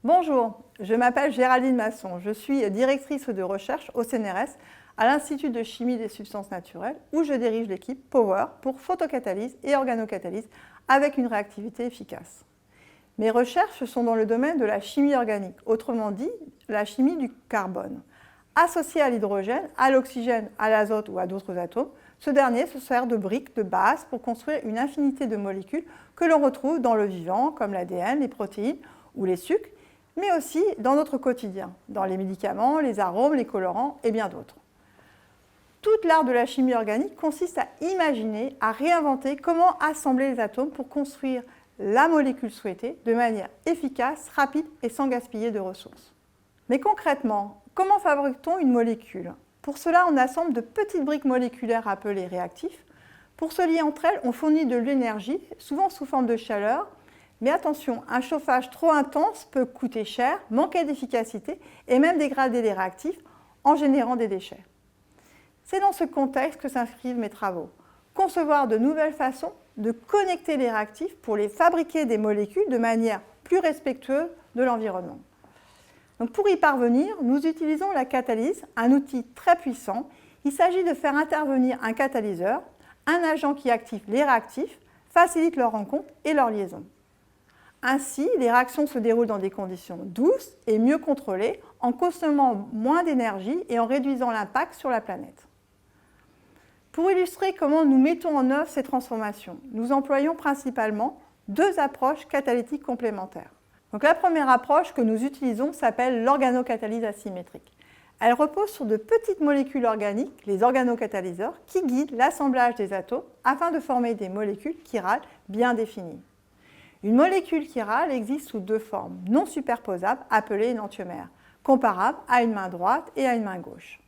Bonjour, je m'appelle Géraldine Masson, je suis directrice de recherche au CNRS à l'Institut de chimie des substances naturelles où je dirige l'équipe Power pour photocatalyse et organocatalyse avec une réactivité efficace. Mes recherches sont dans le domaine de la chimie organique, autrement dit la chimie du carbone. Associé à l'hydrogène, à l'oxygène, à l'azote ou à d'autres atomes, ce dernier se sert de briques de base pour construire une infinité de molécules que l'on retrouve dans le vivant, comme l'ADN, les protéines ou les sucres, mais aussi dans notre quotidien, dans les médicaments, les arômes, les colorants et bien d'autres. Toute l'art de la chimie organique consiste à imaginer, à réinventer comment assembler les atomes pour construire la molécule souhaitée de manière efficace, rapide et sans gaspiller de ressources. Mais concrètement, comment fabrique-t-on une molécule? Pour cela, on assemble de petites briques moléculaires appelées réactifs. Pour se lier entre elles, on fournit de l'énergie, souvent sous forme de chaleur. Mais attention, un chauffage trop intense peut coûter cher, manquer d'efficacité et même dégrader les réactifs en générant des déchets. C'est dans ce contexte que s'inscrivent mes travaux. Concevoir de nouvelles façons de connecter les réactifs pour les fabriquer des molécules de manière plus respectueuse de l'environnement. Donc pour y parvenir, nous utilisons la catalyse, un outil très puissant. Il s'agit de faire intervenir un catalyseur, un agent qui active les réactifs, facilite leur rencontre et leur liaison. Ainsi, les réactions se déroulent dans des conditions douces et mieux contrôlées, en consommant moins d'énergie et en réduisant l'impact sur la planète. Pour illustrer comment nous mettons en œuvre ces transformations, nous employons principalement deux approches catalytiques complémentaires. Donc, la première approche que nous utilisons s'appelle l'organocatalyse asymétrique. Elle repose sur de petites molécules organiques, les organocatalyseurs, qui guident l'assemblage des atomes afin de former des molécules chirales bien définies. Une molécule chirale existe sous deux formes non superposables appelées énantiomères, comparables à une main droite et à une main gauche.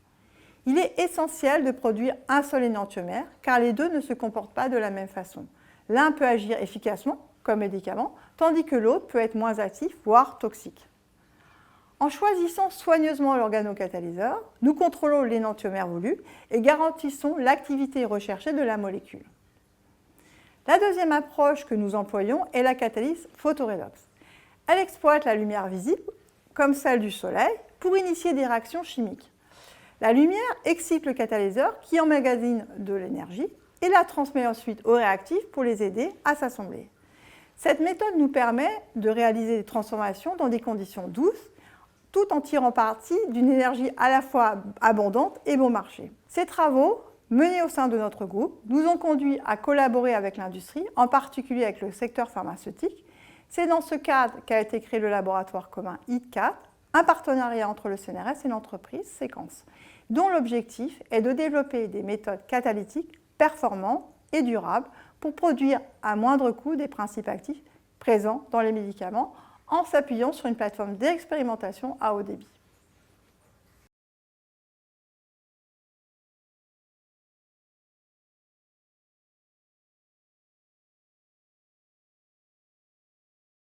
Il est essentiel de produire un seul énantiomère car les deux ne se comportent pas de la même façon. L'un peut agir efficacement comme médicament, tandis que l'autre peut être moins actif, voire toxique. En choisissant soigneusement l'organocatalyseur, nous contrôlons l'énantiomère voulu et garantissons l'activité recherchée de la molécule. La deuxième approche que nous employons est la catalyse photoredox. Elle exploite la lumière visible, comme celle du soleil, pour initier des réactions chimiques. La lumière excite le catalyseur qui emmagasine de l'énergie et la transmet ensuite aux réactifs pour les aider à s'assembler. Cette méthode nous permet de réaliser des transformations dans des conditions douces, tout en tirant parti d'une énergie à la fois abondante et bon marché. Ces travaux, menés au sein de notre groupe, nous ont conduit à collaborer avec l'industrie, en particulier avec le secteur pharmaceutique. C'est dans ce cadre qu'a été créé le laboratoire commun HIT4, un partenariat entre le CNRS et l'entreprise Séquence, dont l'objectif est de développer des méthodes catalytiques performantes et durables pour produire à moindre coût des principes actifs présents dans les médicaments en s'appuyant sur une plateforme d'expérimentation à haut débit.